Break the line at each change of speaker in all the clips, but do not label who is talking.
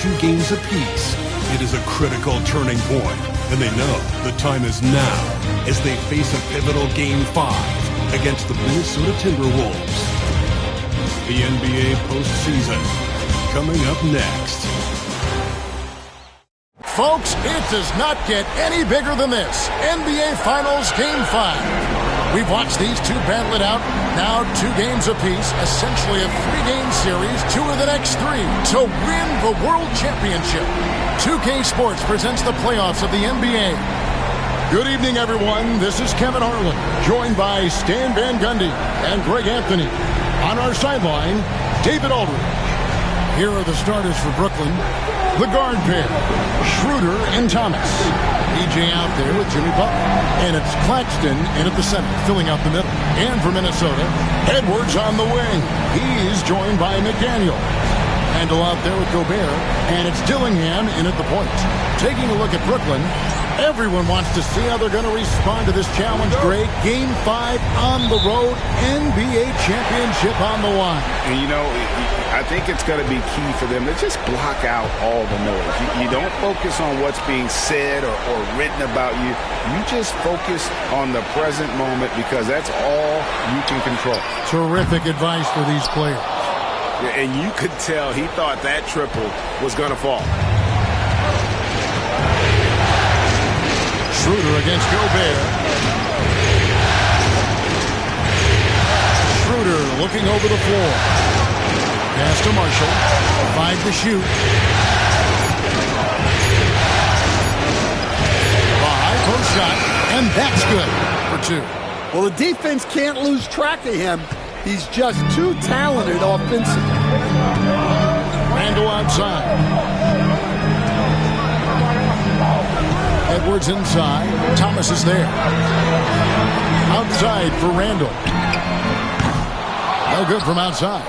2 games apiece. It is a critical turning point, and they know the time is now as they face a pivotal Game 5 against the Minnesota Timberwolves. The NBA postseason coming up next.
Folks, it does not get any bigger than this. NBA Finals Game 5. We've watched these two battle it out. Now 2 games apiece, essentially a 3-game series, 2 of the next 3 to win the World Championship. 2K Sports presents the playoffs of the NBA. Good evening, everyone. This is Kevin Harlan, joined by Stan Van Gundy and Greg Anthony. On our sideline, David Aldridge. Here are the starters for Brooklyn. The guard pair, Schroeder and Thomas. EJ out there with Jimmy Butler. And it's Claxton in at the center, filling out the middle. And for Minnesota, Edwards on the wing. He's joined by McDaniel. Randle out there with Gobert. And it's Dillingham in at the point. Taking a look at Brooklyn, everyone wants to see how they're going to respond to this challenge, Greg. Game 5 on the road, NBA championship on the line.
And, you know, I think it's going to be key for them to just block out all the noise. You don't focus on what's being said or written about you. You just focus on the present moment because that's all you can control.
Terrific advice for these players.
Yeah, and you could tell he thought that triple was going to fall.
Schroeder against Gobert. Schroeder looking over the floor. Pass to Marshall. 5 to shoot. A high post shot, and that's good for 2.
Well, the defense can't lose track of him. He's just too talented offensively.
Randle outside. Edwards inside. Thomas is there. Outside for Randle. No good from outside.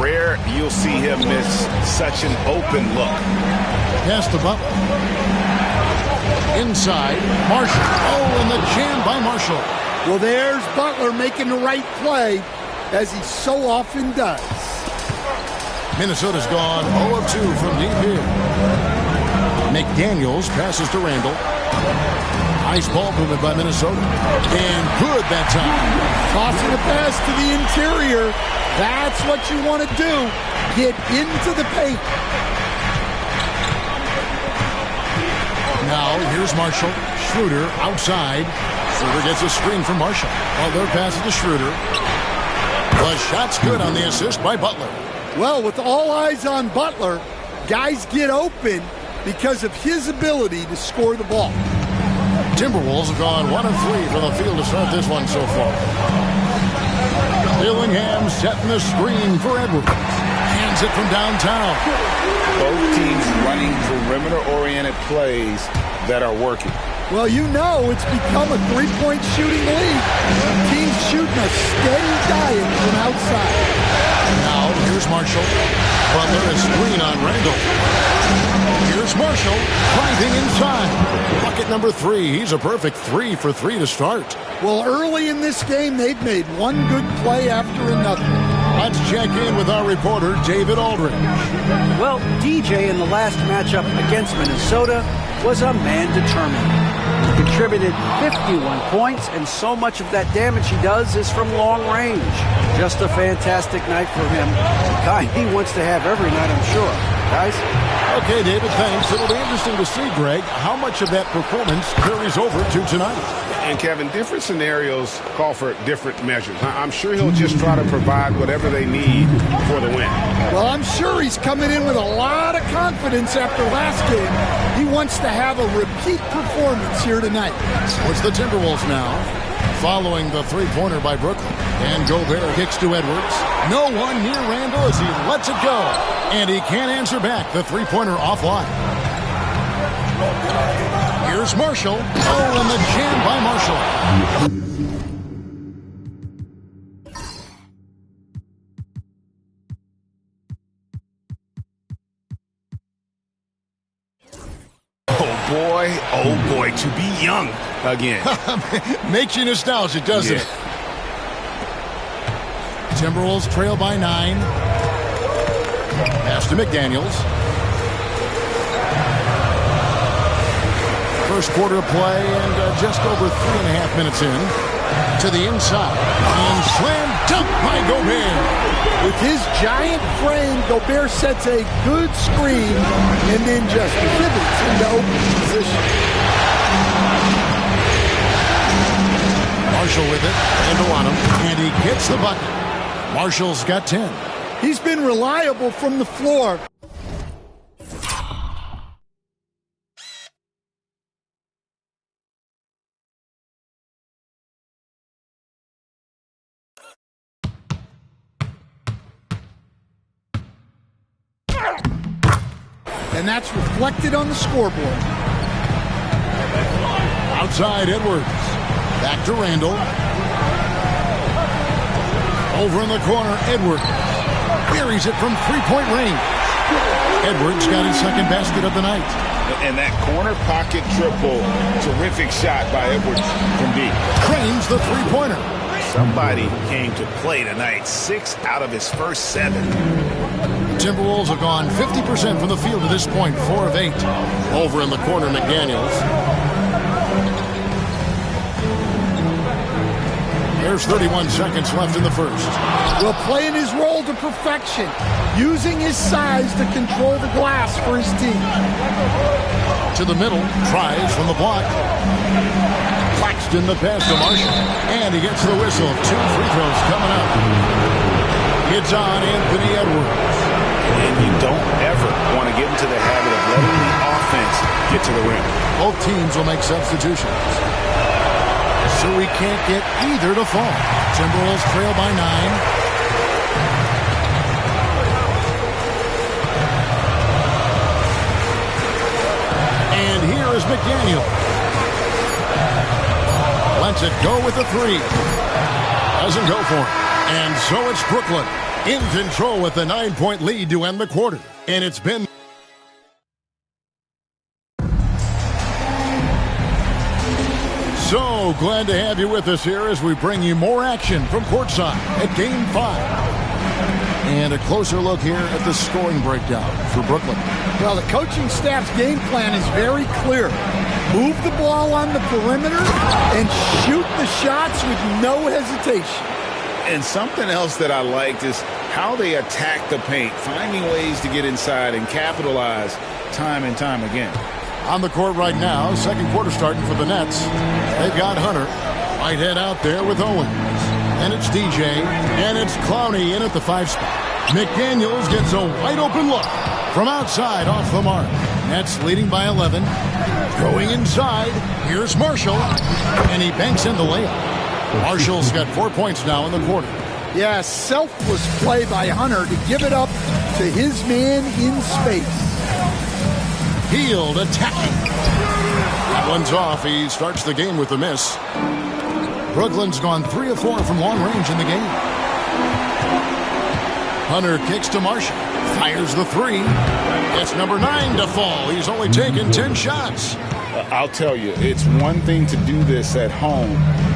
Rare you'll see him miss such an open look.
Pass to Butler. Inside, Marshall. Oh, and the jam by Marshall.
Well, there's Butler making the right play, as he so often does.
Minnesota's gone 0 of 2 from deep here. McDaniels passes to Randle. Nice ball movement by Minnesota. And good that time.
Tossing a pass to the interior. That's what you want to do. Get into the paint.
Now, here's Marshall. Schroeder outside. Schroeder gets a screen from Marshall. While they're passing to Schroeder. The shot's good on the assist by Butler.
Well, with all eyes on Butler, guys get open because of his ability to score the ball.
Timberwolves have gone 1 of 3 from the field to start this one so far. Dillingham setting the screen for Edwards. Hands it from downtown.
Both teams running perimeter-oriented plays that are working.
Well, you know it's become a 3-point shooting league. Teams shooting a steady diet from outside.
Now, here's Marshall. Butler a screen on Randle. Here's Marshall driving inside. Bucket number 3. He's a perfect 3 for 3 to start.
Well, early in this game, they've made one good play after another.
Let's check in with our reporter, David Aldridge.
Well, DJ in the last matchup against Minnesota was a man determined. He contributed 51 points, and so much of that damage he does is from long range. Just a fantastic night for him. The kind he wants to have every night, I'm sure. Guys?
Okay, David, thanks. It'll be interesting to see, Greg, how much of that performance carries over to tonight.
And, Kevin, different scenarios call for different measures. I'm sure he'll just try to provide whatever they need for the win.
Well, I'm sure he's coming in with a lot of confidence after last game. He wants to have a repeat performance here tonight.
So it's the Timberwolves now, following the 3-pointer by Brooklyn. And Gobert kicks to Edwards. No one near Randle as he lets it go. And he can't answer back. The 3-pointer offline. Here's Marshall. Oh, and the jam by Marshall.
Oh boy, to be young again.
Makes you nostalgic, doesn't it? Timberwolves trail by 9. Pass to McDaniels. first quarter of play and just over 3.5 minutes in. To the inside. And slam dunk by Gobert.
With his giant frame, Gobert sets a good screen and then just pivots into open position.
Marshall with it, and on him, and he gets the bucket. Marshall's got 10.
He's been reliable from the floor. And that's reflected on the scoreboard.
Outside Edwards. Back to Randall. Over in the corner, Edwards. Buries it from three-point range. Edwards got his second basket of the night.
And that corner pocket triple. Terrific shot by Edwards from deep.
Cranes the three-pointer.
Somebody came to play tonight. 6 out of his first 7.
Timberwolves have gone 50% from the field to this point, 4 of 8. Over in the corner, McDaniels. There's 31 seconds left in the first.
Well, playing his role to perfection, using his size to control the glass for his team.
To the middle, tries from the block. Claxton the pass to Marshall, and he gets the whistle. 2 free throws coming up. It's on Anthony Edwards.
And you don't ever want to get into the habit of letting the offense get to the rim.
Both teams will make substitutions. So we can't get either to fall. Timberwolves trail by 9. And here is McDaniel. Lets it go with a 3. Doesn't go for it. And so it's Brooklyn in control with the 9-point lead to end the quarter. And it's been... So glad to have you with us here as we bring you more action from courtside at Game 5. And a closer look here at the scoring breakdown for Brooklyn.
Well, the coaching staff's game plan is very clear. Move the ball on the perimeter and shoot the shots with no hesitation.
And something else that I liked is how they attack the paint, finding ways to get inside and capitalize time and time again.
On the court right now, second quarter starting for the Nets. They've got Hunter. Whitehead out there with Owens. And it's DJ. And it's Clowney in at the 5 spot. McDaniels gets a wide open look from outside off the mark. Nets leading by 11. Going inside. Here's Marshall. And he banks in the layup. Marshall's got 4 points now in the quarter.
Yeah, selfless play by Hunter to give it up to his man in space.
Hield attacking. That one's off. He starts the game with a miss. Brooklyn's gone 3 of 4 from long range in the game. Hunter kicks to Marshall. Fires the 3. It's number 9 to fall. He's only taken 10 shots.
I'll tell you, it's one thing to do this at home,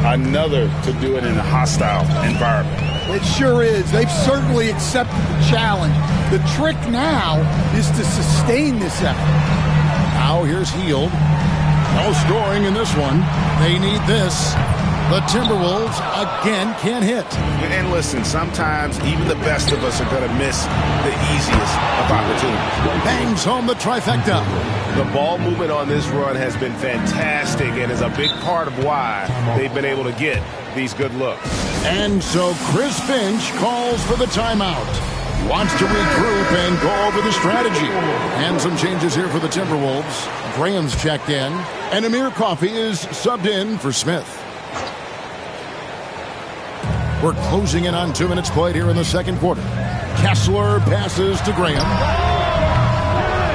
another to do it in a hostile environment.
It sure is. They've certainly accepted the challenge. The trick now is to sustain this effort.
Now here's Hield. No scoring in this one. They need this. The Timberwolves again can't hit.
And listen, sometimes even the best of us are going to miss the easiest of opportunities.
Bangs home the trifecta.
The ball movement on this run has been fantastic and is a big part of why they've been able to get these good looks.
And so Chris Finch calls for the timeout. Wants to regroup and go over the strategy. And some changes here for the Timberwolves. Graham's checked in. And Amir Coffey is subbed in for Smith. We're closing in on 2 minutes played here in the second quarter. Kessler passes to Graham.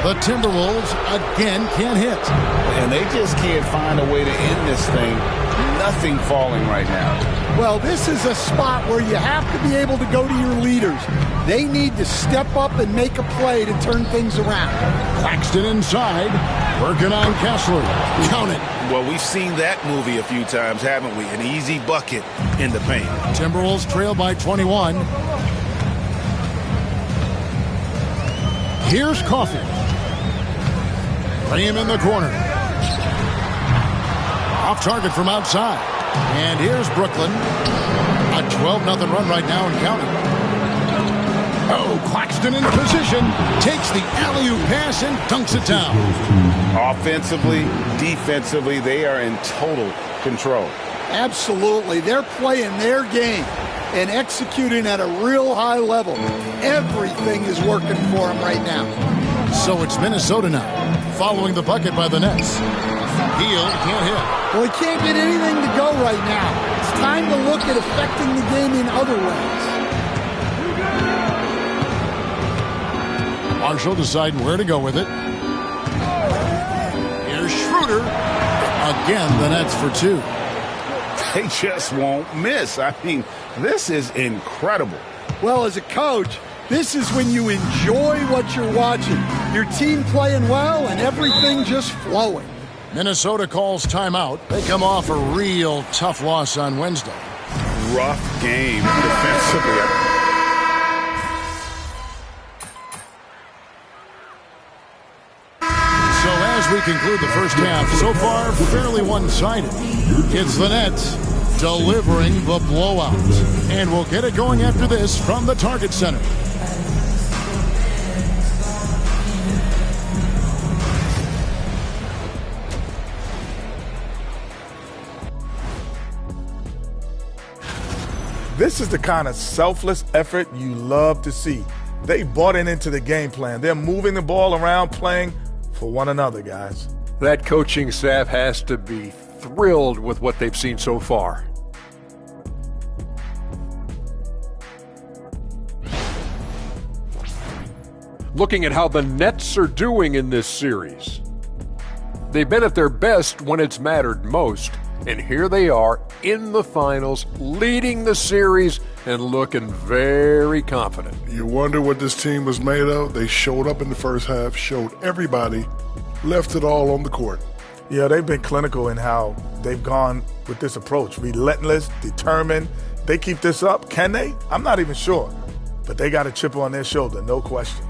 The Timberwolves again can't hit.
And they just can't find a way to end this thing. Nothing falling right now.
Well, this is a spot where you have to be able to go to your leaders. They need to step up and make a play to turn things around.
Claxton inside, working on Kessler. Count it.
Well, we've seen that movie a few times, haven't we? An easy bucket in the paint.
Timberwolves trail by 21. Here's Coffey. Graham in the corner. Off target from outside. And here's Brooklyn. A 12-0 run right now and counting. Oh, Claxton in position. Takes the alley-oop pass and dunks it down.
Offensively, defensively, they are in total control.
Absolutely. They're playing their game and executing at a real high level. Everything is working for them right now.
So it's Minnesota now, following the bucket by the Nets. Hield can't hit.
Well, he can't get anything to go right now. It's time to look at affecting the game in other ways.
Marshall deciding where to go with it. Here's Schroeder. Again, the Nets for two.
They just won't miss. I mean, this is incredible.
Well, as a coach, this is when you enjoy what you're watching. Your team playing well and everything just flowing.
Minnesota calls timeout. They come off a real tough loss on Wednesday.
Rough game defensively.
So as we conclude the first half, so far fairly one-sided. It's the Nets delivering the blowout. And we'll get it going after this from the Target Center.
This is the kind of selfless effort you love to see. They bought into the game plan. They're moving the ball around, playing for one another, guys.
That coaching staff has to be thrilled with what they've seen so far. Looking at how the Nets are doing in this series. They've been at their best when it's mattered most. And here they are in the finals, leading the series and looking very confident.
You wonder what this team was made of? They showed up in the first half, showed everybody, left it all on the court.
Yeah, they've been clinical in how they've gone with this approach. Relentless, determined. They keep this up. Can they? I'm not even sure. But they got a chip on their shoulder, no question.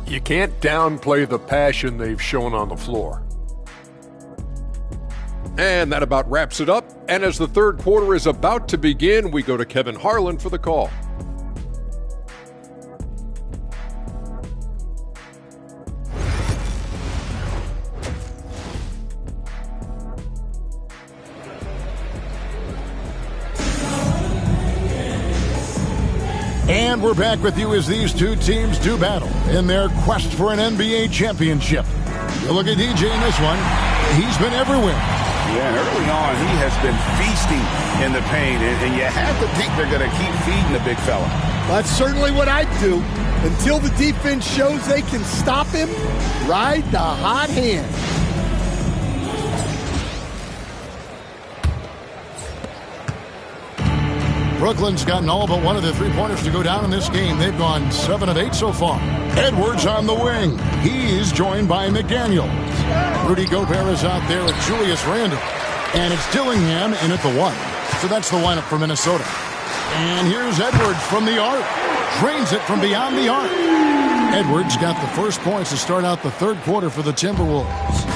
You can't downplay the passion they've shown on the floor. And that about wraps it up. And as the third quarter is about to begin, we go to Kevin Harlan for the call.
And we're back with you as these two teams do battle in their quest for an NBA championship. You look at DJ in this one. He's been everywhere.
Yeah, and early on, he has been feasting in the paint, and you have to think they're going to keep feeding the big fella.
That's certainly what I'd do. Until the defense shows they can stop him, ride the hot hand.
Brooklyn's gotten all but one of the three-pointers to go down in this game. They've gone 7 of 8 so far. Edwards on the wing. He's joined by McDaniels. Rudy Gobert is out there with Julius Randle. And it's Dillingham in at the 1. So that's the lineup for Minnesota. And here's Edwards from the arc. Drains it from beyond the arc. Edwards got the first points to start out the third quarter for the Timberwolves.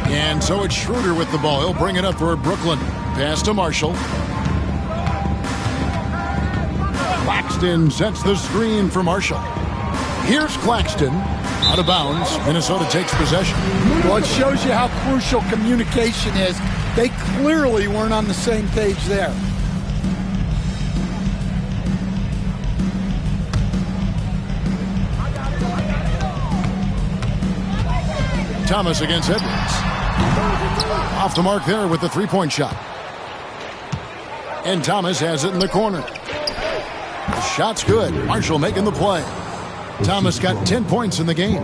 And so it's Schroeder with the ball. He'll bring it up for Brooklyn. Pass to Marshall. Claxton sets the screen for Marshall. Here's Claxton. Out of bounds. Minnesota takes possession.
Well, it shows you how crucial communication is. They clearly weren't on the same page there.
Thomas against Edwards. Off the mark there with the three-point shot. And Thomas has it in the corner. The shot's good. Marshall making the play. Thomas got 10 points in the game.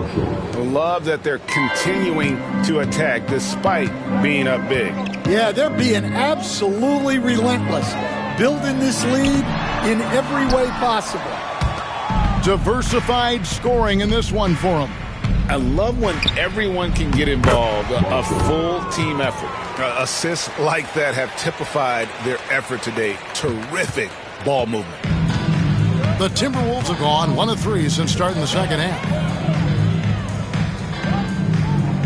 Love that they're continuing to attack despite being up big.
Yeah, they're being absolutely relentless, building this lead in every way possible.
Diversified scoring in this one for them.
I love when everyone can get involved, a full team effort. Assists like that have typified their effort today. Terrific ball movement.
The Timberwolves have gone 1 of 3 since starting the second half.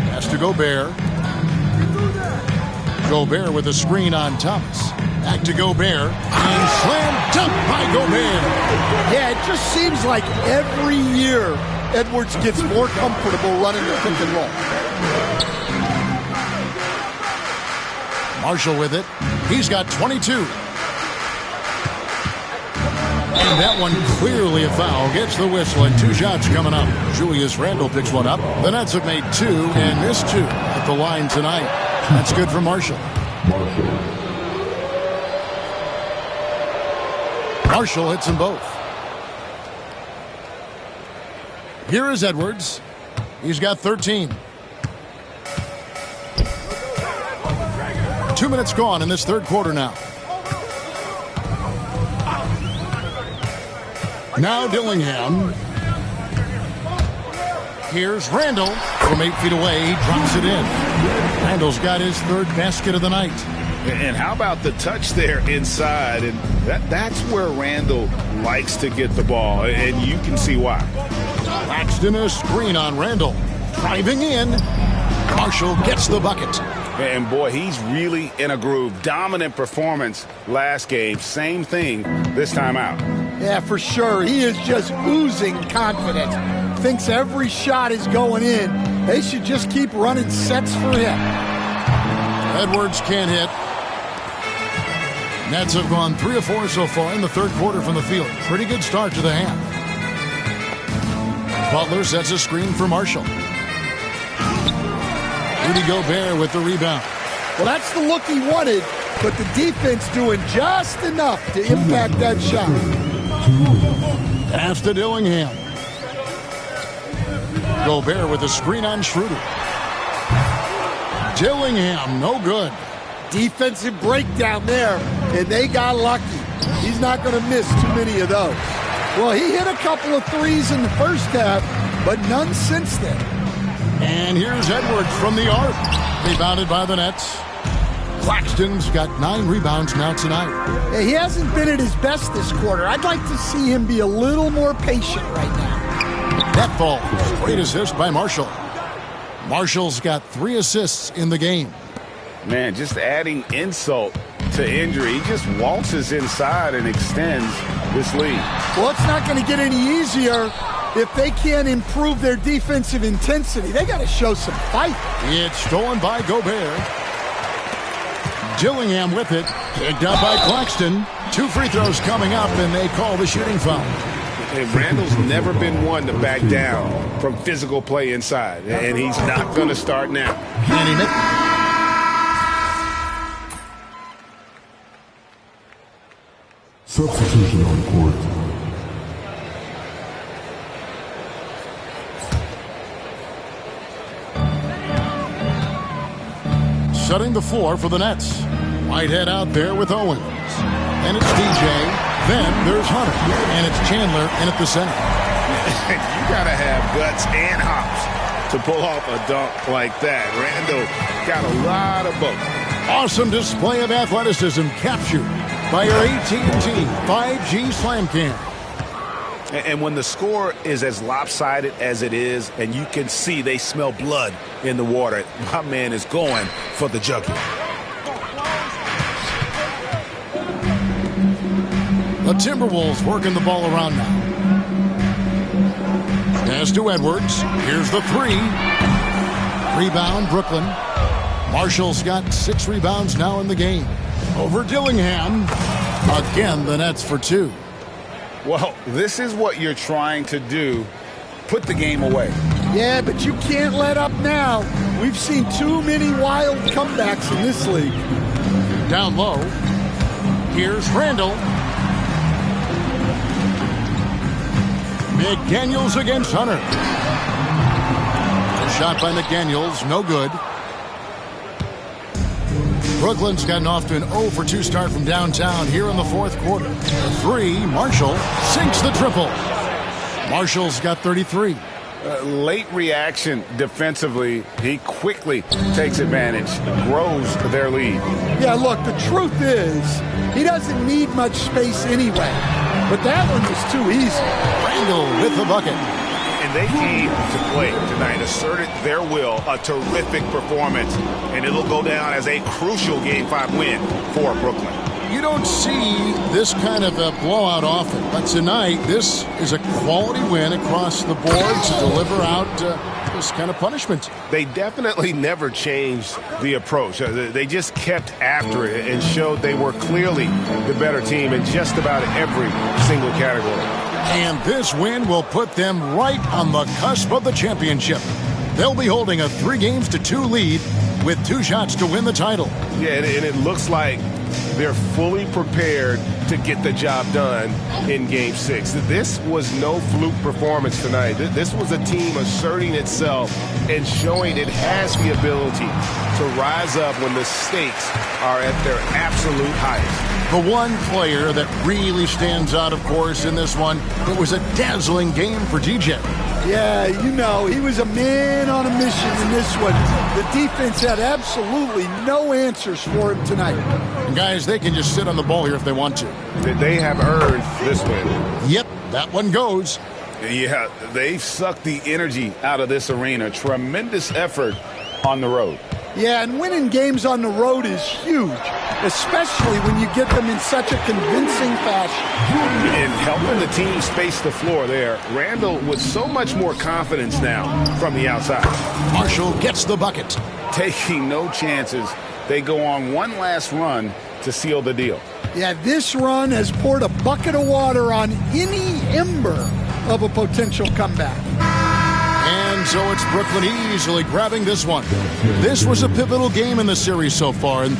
Pass to Gobert. Gobert with a screen on Thomas. Back to Gobert, and slam dunk by Gobert.
Yeah, it just seems like every year Edwards gets more comfortable running the pick and roll.
Marshall with it. He's got 22. And that one clearly a foul. Gets the whistle, and 2 shots coming up. Julius Randle picks one up. The Nets have made 2 and missed 2 at the line tonight. That's good for Marshall. Marshall hits them both. Here is Edwards. He's got 13. 2 minutes gone in this third quarter now. Now Dillingham. Here's Randle from 8 feet away. He drops it in. Randle's got his third basket of the night.
And how about the touch there inside? And that's where Randle likes to get the ball, and you can see why.
Claxton a screen on Randle. Driving in. Marshall gets the bucket.
And boy, he's really in a groove. Dominant performance last game. Same thing this time out.
Yeah, for sure. He is just oozing confidence. Thinks every shot is going in. They should just keep running sets for him.
Edwards can't hit. Nets have gone 3 of 4 so far in the third quarter from the field. Pretty good start to the half. Butler sets a screen for Marshall. Rudy Gobert with the rebound.
Well, that's the look he wanted, but the defense doing just enough to impact that shot.
Pass to Dillingham. Gobert with a screen on Schroeder. Dillingham, no good.
Defensive breakdown there, and they got lucky. He's not going to miss too many of those. Well, he hit a couple of threes in the first half, but none since then.
And here's Edwards from the arc. Rebounded by the Nets. Claxton's got 9 rebounds now tonight.
Yeah, he hasn't been at his best this quarter. I'd like to see him be a little more patient right now.
That ball, great assist by Marshall. Marshall's got 3 assists in the game.
Man, just adding insult to injury. He just waltzes inside and extends this lead.
Well, it's not going to get any easier if they can't improve their defensive intensity. They got to show some fight.
It's stolen by Gobert. Dillingham with it. Picked up by Claxton. 2 free throws coming up, and they call the shooting foul.
And Randle's never been one to back down from physical play inside, and he's not going to start now.
Kenny Mitten.
Substitution on court.
Setting the floor for the Nets. Whitehead out there with Owens. And it's DJ. Then there's Hunter. And it's Chandler in at the center.
You got to have guts and hops to pull off a dunk like that. Randle got a lot of both.
Awesome display of athleticism captured by your AT&T 5G Slam Cam.
And when the score is as lopsided as it is, and you can see they smell blood in the water, my man is going for the jugular.
The Timberwolves working the ball around now. Pass to Edwards. Here's the 3. Rebound, Brooklyn. Marshall's got 6 rebounds now in the game. Over Dillingham. Again, the Nets for 2.
Well, this is what you're trying to do. Put the game away.
Yeah, but you can't let up now. We've seen too many wild comebacks in this league.
Down low. Here's Randle. McDaniels against Hunter. Shot by McDaniels, no good. Brooklyn's gotten off to an 0-for-2 start from downtown here in the fourth quarter. The 3, Marshall sinks the triple. Marshall's got 33.
Late reaction defensively. He quickly takes advantage, grows their lead.
Yeah, look, the truth is, he doesn't need much space anyway. But that one was too easy.
Randle with the bucket.
And And they came to play tonight, asserted their will, a terrific performance, and it'll go down as a crucial Game 5 win for Brooklyn.
You don't see this kind of a blowout often, but tonight this is a quality win across the board to deliver out this kind of punishment.
They definitely never changed the approach. They just kept after it and showed they were clearly the better team in just about every single category.
And this win will put them right on the cusp of the championship. They'll be holding a 3-2 lead with 2 shots to win the title.
Yeah, and it looks like they're fully prepared to get the job done in Game 6. This was no fluke performance tonight. This was a team asserting itself and showing it has the ability to rise up when the stakes are at their absolute highest.
The one player that really stands out, of course, in this one, it was a dazzling game for DJ.
Yeah, you know, he was a man on a mission in this one. The defense had absolutely no answers for him tonight.
And guys, they can just sit on the ball here if they want to.
They have earned this win.
Yep, that one goes.
Yeah, they've sucked the energy out of this arena. Tremendous effort on the road.
Yeah, and winning games on the road is huge, especially when you get them in such a convincing fashion.
And helping the team space the floor there, Randall with so much more confidence now from the outside.
Marshall gets the bucket.
Taking no chances. They go on one last run to seal the deal.
Yeah, this run has poured a bucket of water on any ember of a potential comeback.
And so it's Brooklyn easily grabbing this one. This was a pivotal game in the series so far, and